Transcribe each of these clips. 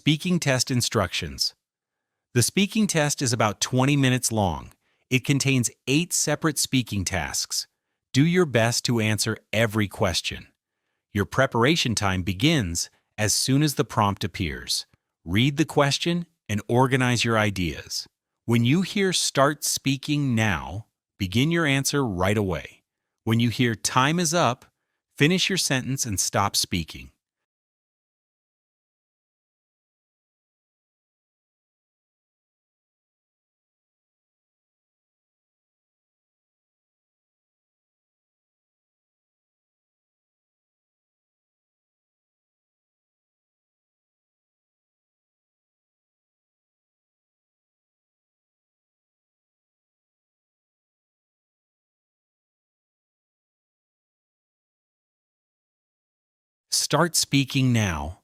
Speaking test instructions. The speaking test is about 20 minutes long. It contains 8 separate speaking tasks. Do your best to answer every question. Your preparation time begins as soon as the prompt appears. Read the question and organize your ideas. When you hear "Start speaking now," begin your answer right away. When you hear "Time is up," finish your sentence and stop speaking. Start speaking now.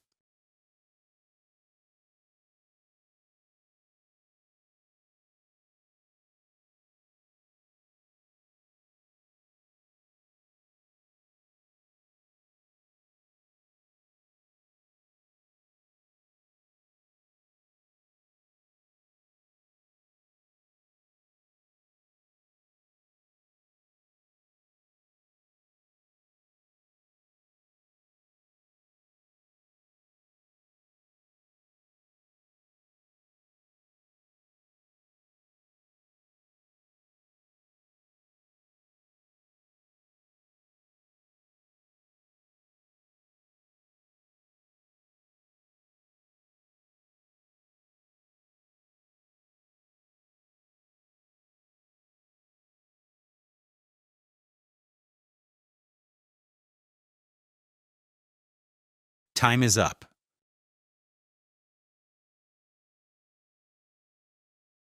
Time is up.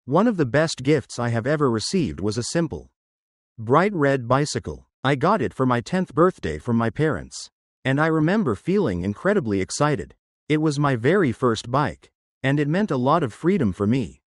One of the best gifts I have ever received was a simple, bright red bicycle. I got it for my 10th birthday from my parents. And I remember feeling incredibly excited. It was my very first bike. And it meant a lot of freedom for me.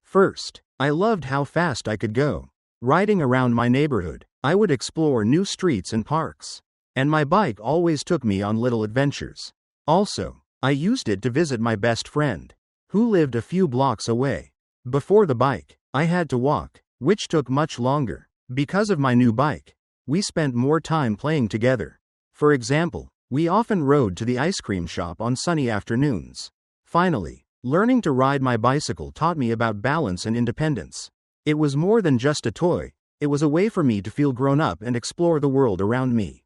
First, I loved how fast I could go. Riding around my neighborhood, I would explore new streets and parks. And my bike always took me on little adventures. Also, I used it to visit my best friend, who lived a few blocks away. Before the bike, I had to walk, which took much longer. Because of my new bike, we spent more time playing together. For example, we often rode to the ice cream shop on sunny afternoons. Finally, learning to ride my bicycle taught me about balance and independence. It was more than just a toy, it was a way for me to feel grown up and explore the world around me.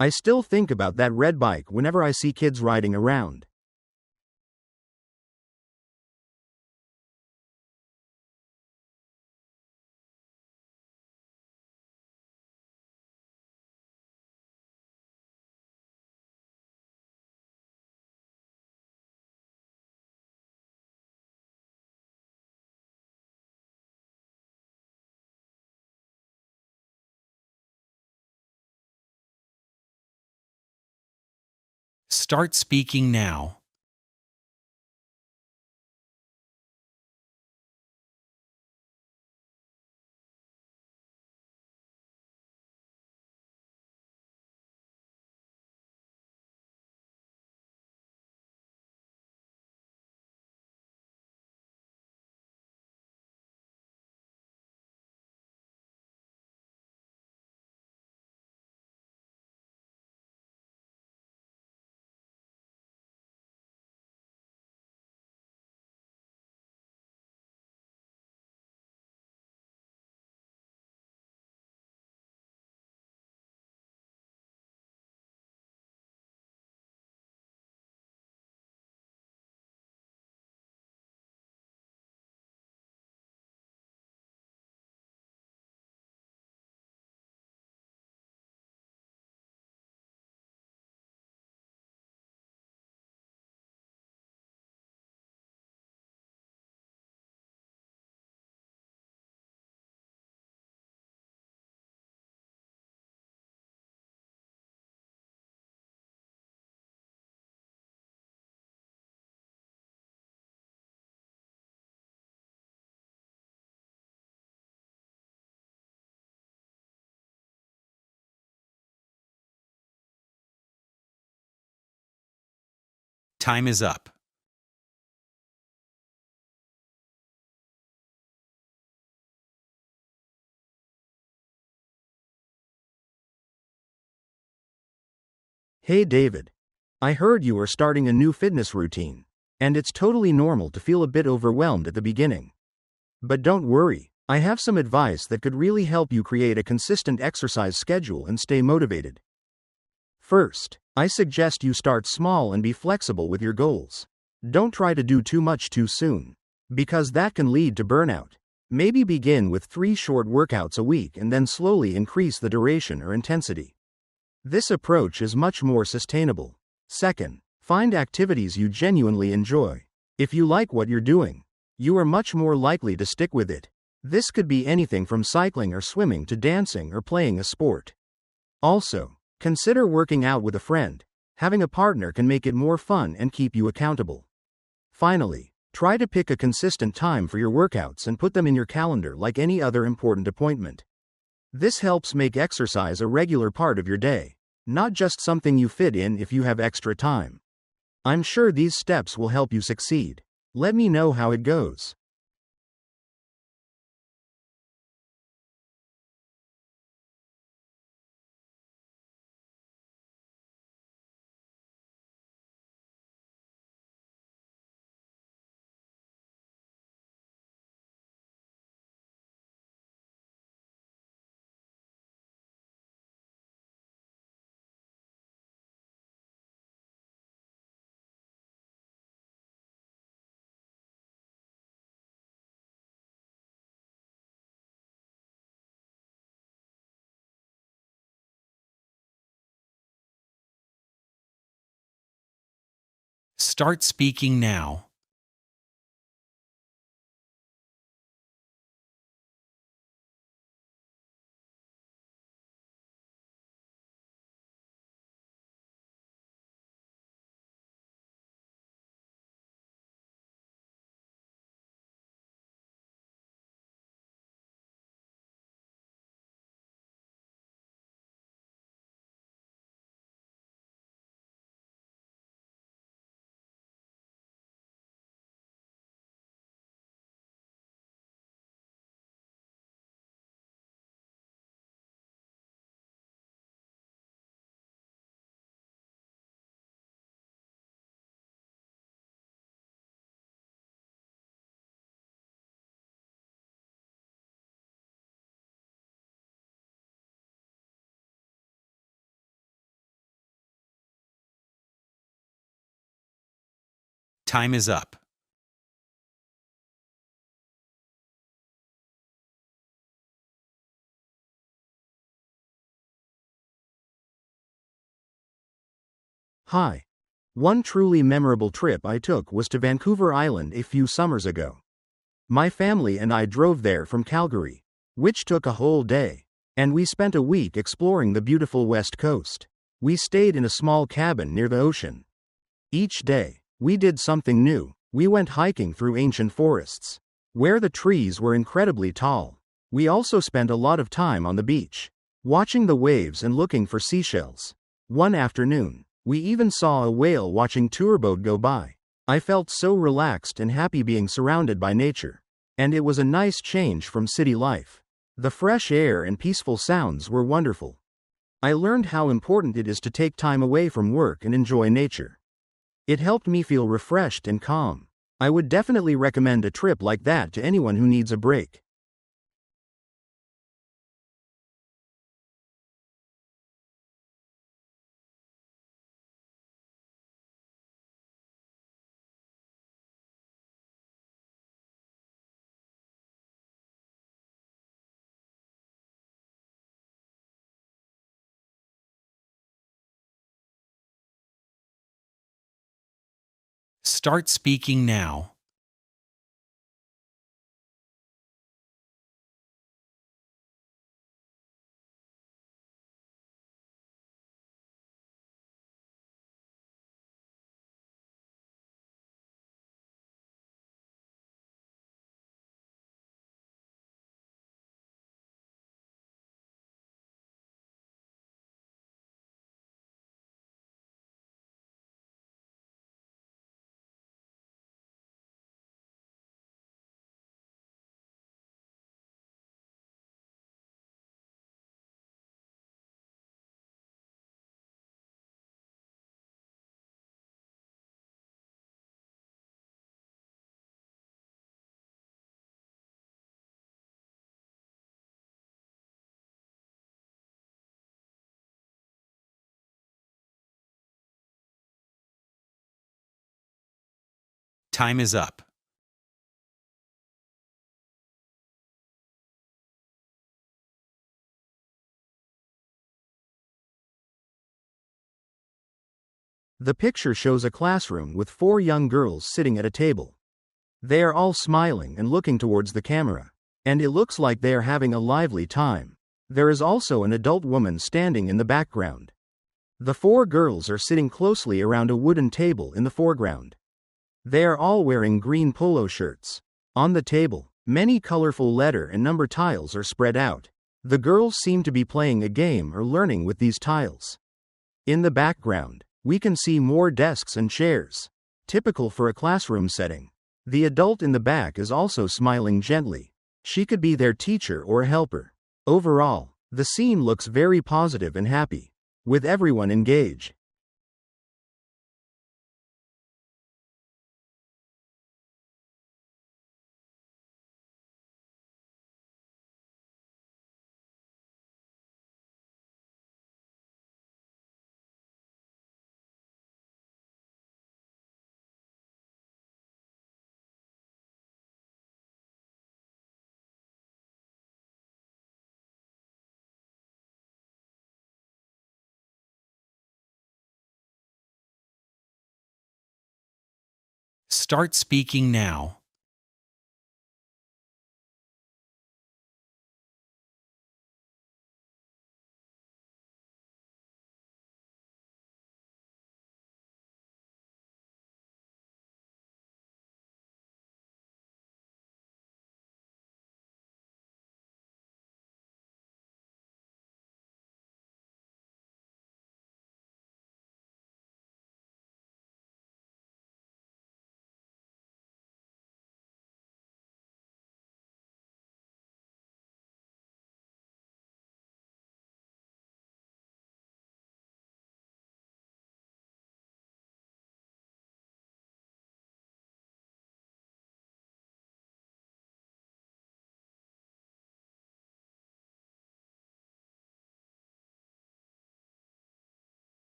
I still think about that red bike whenever I see kids riding around. Start speaking now. Time is up. Hey David. I heard you are starting a new fitness routine, and it's totally normal to feel a bit overwhelmed at the beginning. But don't worry, I have some advice that could really help you create a consistent exercise schedule and stay motivated. First, I suggest you start small and be flexible with your goals. Don't try to do too much too soon, because that can lead to burnout. Maybe begin with 3 short workouts a week and then slowly increase the duration or intensity. This approach is much more sustainable. Second, find activities you genuinely enjoy. If you like what you're doing, you are much more likely to stick with it. This could be anything from cycling or swimming to dancing or playing a sport. Also, consider working out with a friend. Having a partner can make it more fun and keep you accountable. Finally, try to pick a consistent time for your workouts and put them in your calendar like any other important appointment. This helps make exercise a regular part of your day, not just something you fit in if you have extra time. I'm sure these steps will help you succeed. Let me know how it goes. Start speaking now. Time is up. Hi. One truly memorable trip I took was to Vancouver Island a few summers ago. My family and I drove there from Calgary, which took a whole day, and we spent a week exploring the beautiful West Coast. We stayed in a small cabin near the ocean. Each day, we did something new. We went hiking through ancient forests, where the trees were incredibly tall. We also spent a lot of time on the beach, watching the waves and looking for seashells. One afternoon, we even saw a whale watching tour boat go by. I felt so relaxed and happy being surrounded by nature. And it was a nice change from city life. The fresh air and peaceful sounds were wonderful. I learned how important it is to take time away from work and enjoy nature. It helped me feel refreshed and calm. I would definitely recommend a trip like that to anyone who needs a break. Start speaking now. Time is up. The picture shows a classroom with 4 young girls sitting at a table. They are all smiling and looking towards the camera. And it looks like they are having a lively time. There is also an adult woman standing in the background. The 4 girls are sitting closely around a wooden table in the foreground. They are all wearing green polo shirts. On the table, many colorful letter and number tiles are spread out. The girls seem to be playing a game or learning with these tiles. In the background, we can see more desks and chairs, typical for a classroom setting. The adult in the back is also smiling gently. She could be their teacher or a helper. Overall, the scene looks very positive and happy, with everyone engaged. Start speaking now.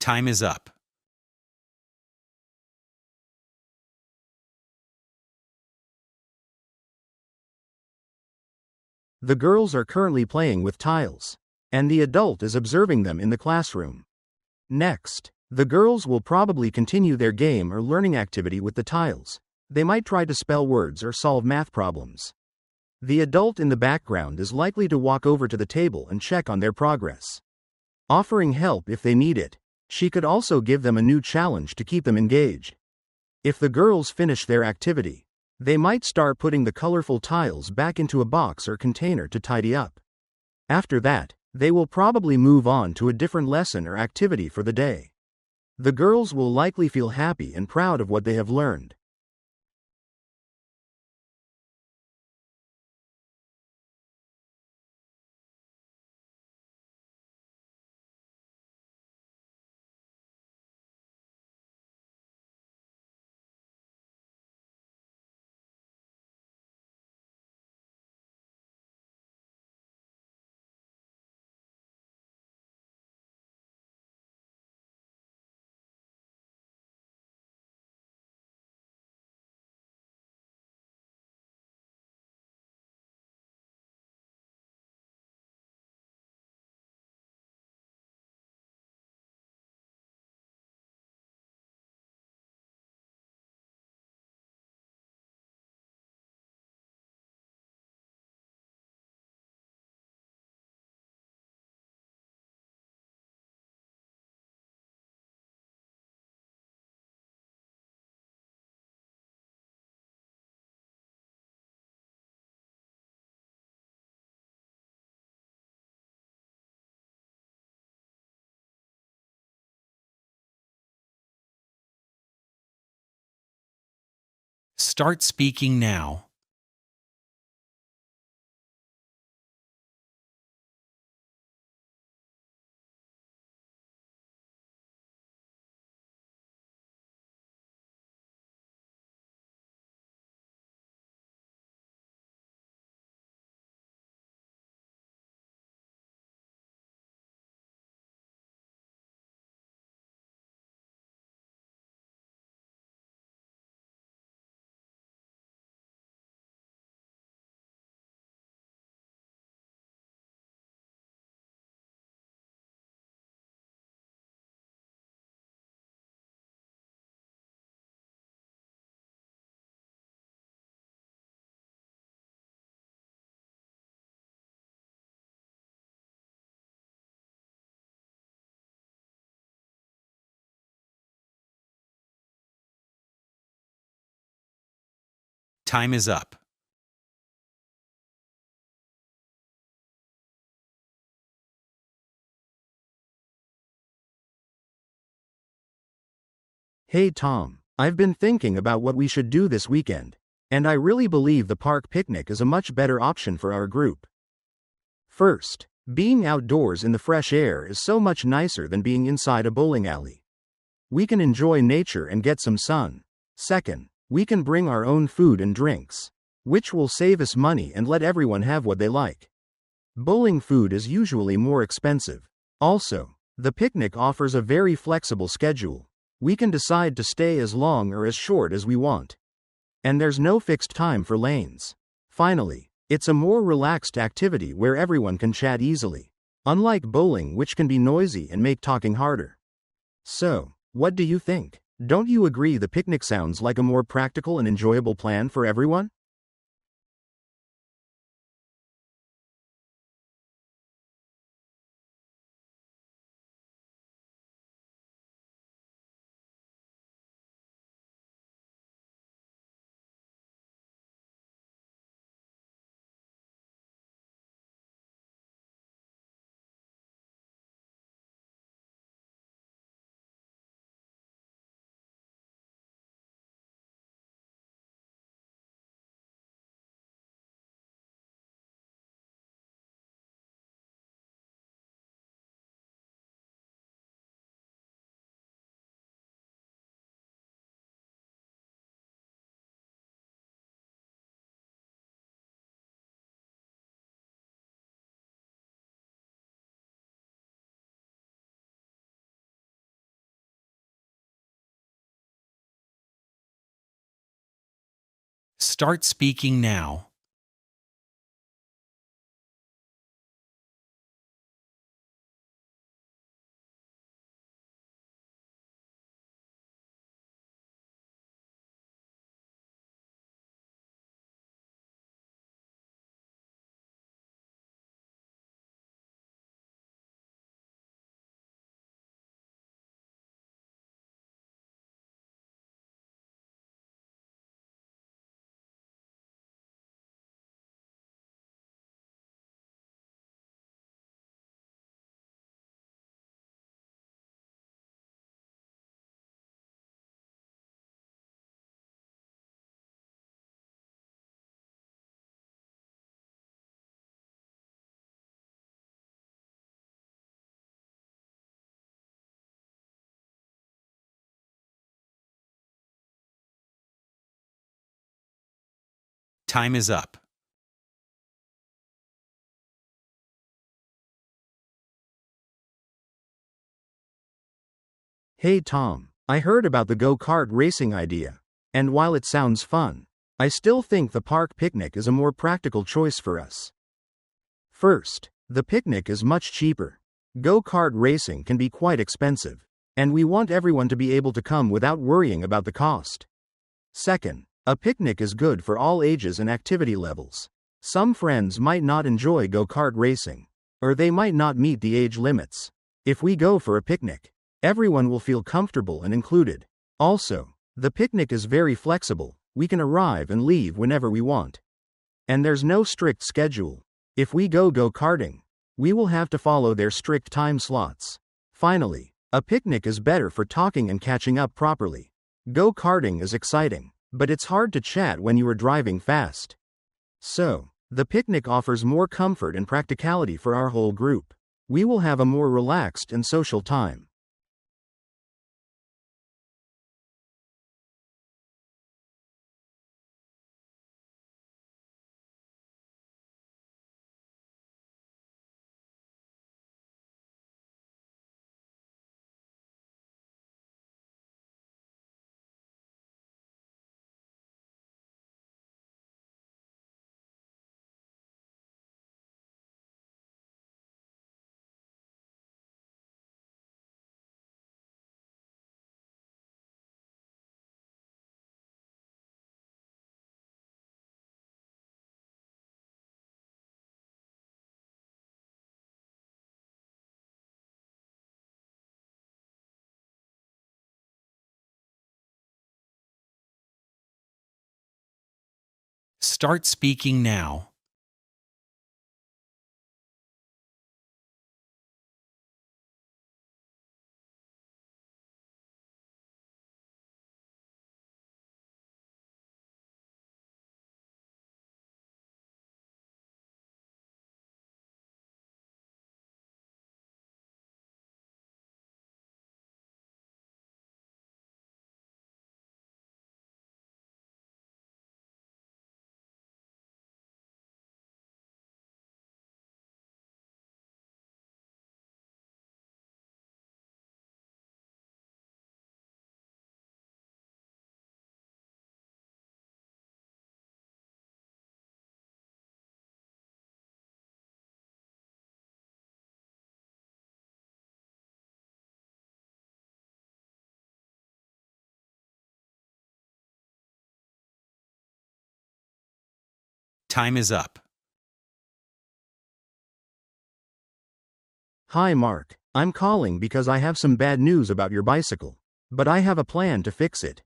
Time is up. The girls are currently playing with tiles, and the adult is observing them in the classroom. Next, the girls will probably continue their game or learning activity with the tiles. They might try to spell words or solve math problems. The adult in the background is likely to walk over to the table and check on their progress, offering help if they need it. She could also give them a new challenge to keep them engaged. If the girls finish their activity, they might start putting the colorful tiles back into a box or container to tidy up. After that, they will probably move on to a different lesson or activity for the day. The girls will likely feel happy and proud of what they have learned. Start speaking now. Time is up. Hey Tom, I've been thinking about what we should do this weekend, and I really believe the park picnic is a much better option for our group. First, being outdoors in the fresh air is so much nicer than being inside a bowling alley. We can enjoy nature and get some sun. Second, we can bring our own food and drinks, which will save us money and let everyone have what they like. Bowling food is usually more expensive. Also, the picnic offers a very flexible schedule. We can decide to stay as long or as short as we want. And there's no fixed time for lanes. Finally, it's a more relaxed activity where everyone can chat easily, unlike bowling, which can be noisy and make talking harder. So, what do you think? Don't you agree the picnic sounds like a more practical and enjoyable plan for everyone? Start speaking now. Time is up. Hey Tom, I heard about the go-kart racing idea, and while it sounds fun, I still think the park picnic is a more practical choice for us. First, the picnic is much cheaper. Go-kart racing can be quite expensive, and we want everyone to be able to come without worrying about the cost. Second, a picnic is good for all ages and activity levels. Some friends might not enjoy go-kart racing, or they might not meet the age limits. If we go for a picnic, everyone will feel comfortable and included. Also, the picnic is very flexible. We can arrive and leave whenever we want. And there's no strict schedule. If we go-karting, we will have to follow their strict time slots. Finally, a picnic is better for talking and catching up properly. Go-karting is exciting, but it's hard to chat when you are driving fast. So, the picnic offers more comfort and practicality for our whole group. We will have a more relaxed and social time. Start speaking now. Time is up. Hi Mark, I'm calling because I have some bad news about your bicycle. But I have a plan to fix it.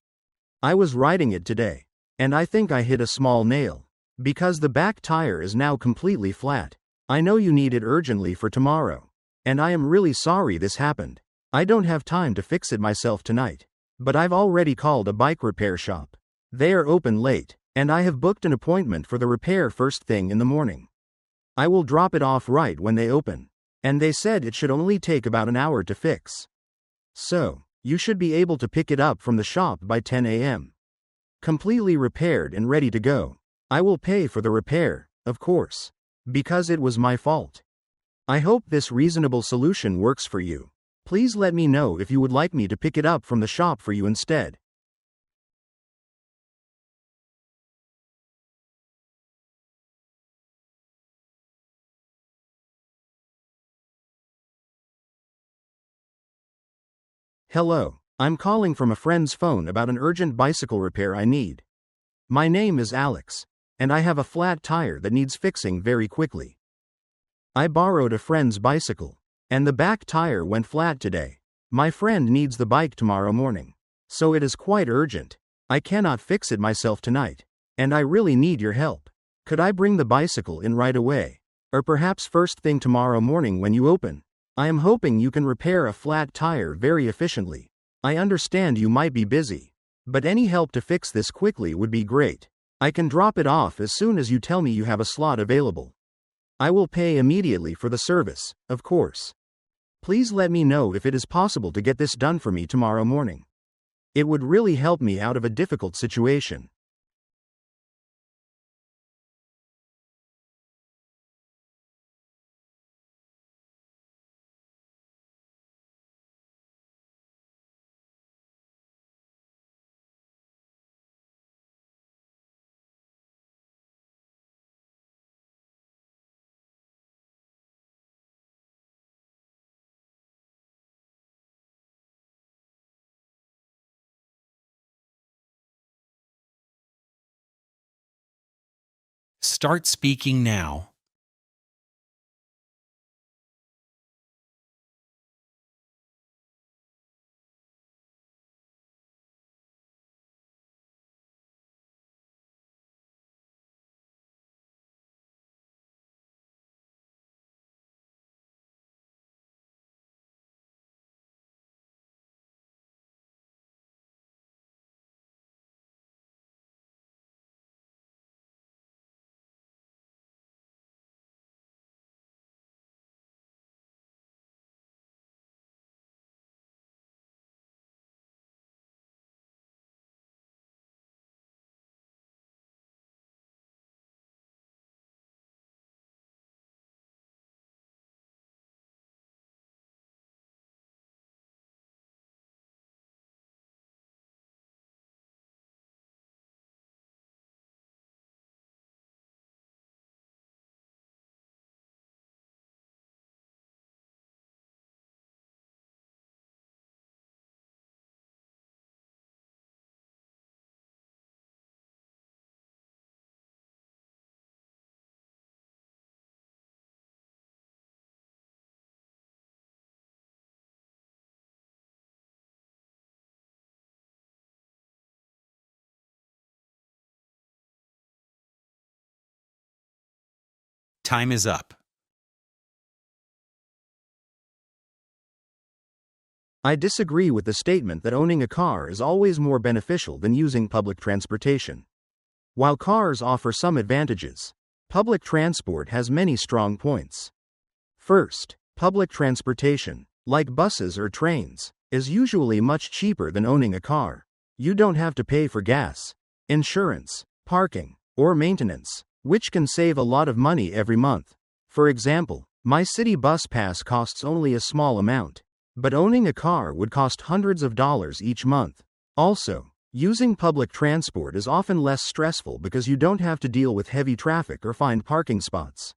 I was riding it today, and I think I hit a small nail. Because the back tire is now completely flat. I know you need it urgently for tomorrow. And I am really sorry this happened. I don't have time to fix it myself tonight. But I've already called a bike repair shop. They are open late, and I have booked an appointment for the repair first thing in the morning. I will drop it off right when they open. And they said it should only take about an hour to fix. So, you should be able to pick it up from the shop by 10 a.m. Completely repaired and ready to go. I will pay for the repair, of course. Because it was my fault. I hope this reasonable solution works for you. Please let me know if you would like me to pick it up from the shop for you instead. Hello, I'm calling from a friend's phone about an urgent bicycle repair I need. My name is Alex, and I have a flat tire that needs fixing very quickly. I borrowed a friend's bicycle, and the back tire went flat today. My friend needs the bike tomorrow morning, so it is quite urgent. I cannot fix it myself tonight, and I really need your help. Could I bring the bicycle in right away? Or perhaps first thing tomorrow morning when you open? I am hoping you can repair a flat tire very efficiently. I understand you might be busy, but any help to fix this quickly would be great. I can drop it off as soon as you tell me you have a slot available. I will pay immediately for the service, of course. Please let me know if it is possible to get this done for me tomorrow morning. It would really help me out of a difficult situation. Start speaking now. Time is up. I disagree with the statement that owning a car is always more beneficial than using public transportation. While cars offer some advantages, public transport has many strong points. First, public transportation, like buses or trains, is usually much cheaper than owning a car. You don't have to pay for gas, insurance, parking, or maintenance, which can save a lot of money every month. For example, my city bus pass costs only a small amount, but owning a car would cost hundreds of dollars each month. Also, using public transport is often less stressful because you don't have to deal with heavy traffic or find parking spots.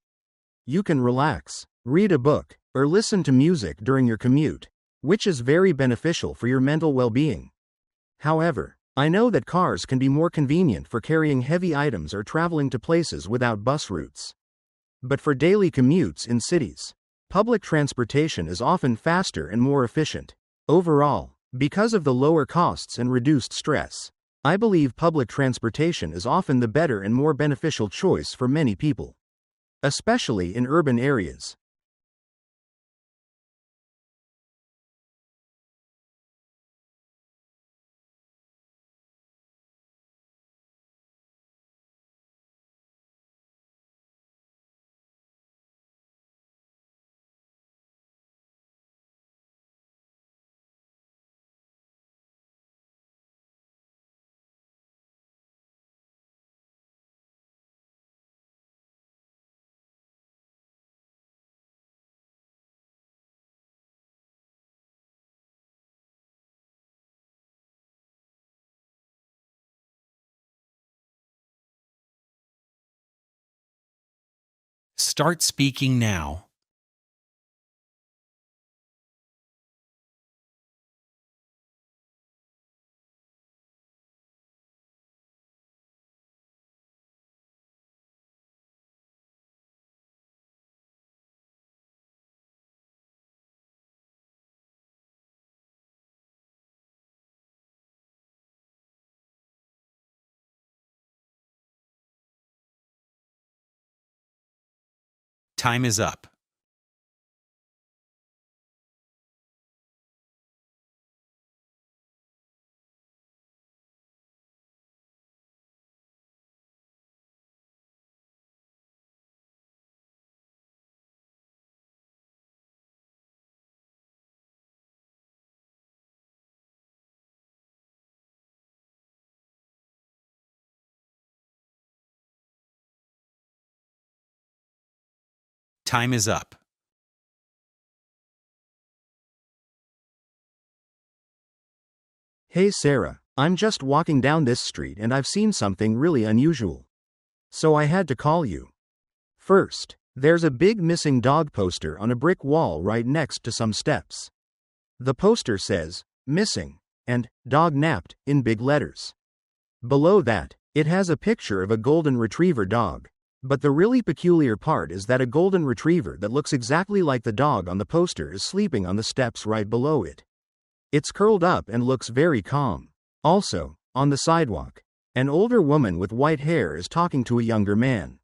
You can relax, read a book, or listen to music during your commute, which is very beneficial for your mental well-being. However, I know that cars can be more convenient for carrying heavy items or traveling to places without bus routes. But for daily commutes in cities, public transportation is often faster and more efficient. Overall, because of the lower costs and reduced stress, I believe public transportation is often the better and more beneficial choice for many people, especially in urban areas. Start speaking now. Time is up. Time is up. Hey Sarah, I'm just walking down this street and I've seen something really unusual. So I had to call you. First, there's a big missing dog poster on a brick wall right next to some steps. The poster says, "Missing," and "Dog napped" in big letters. Below that, it has a picture of a golden retriever dog. But the really peculiar part is that a golden retriever that looks exactly like the dog on the poster is sleeping on the steps right below it. It's curled up and looks very calm. Also, on the sidewalk, an older woman with white hair is talking to a younger man.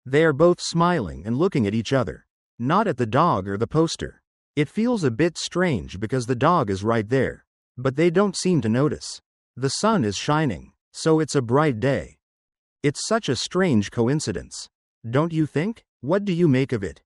They are both smiling and looking at each other, not at the dog or the poster. It feels a bit strange because the dog is right there, but they don't seem to notice. The sun is shining, so it's a bright day. It's such a strange coincidence. Don't you think? What do you make of it?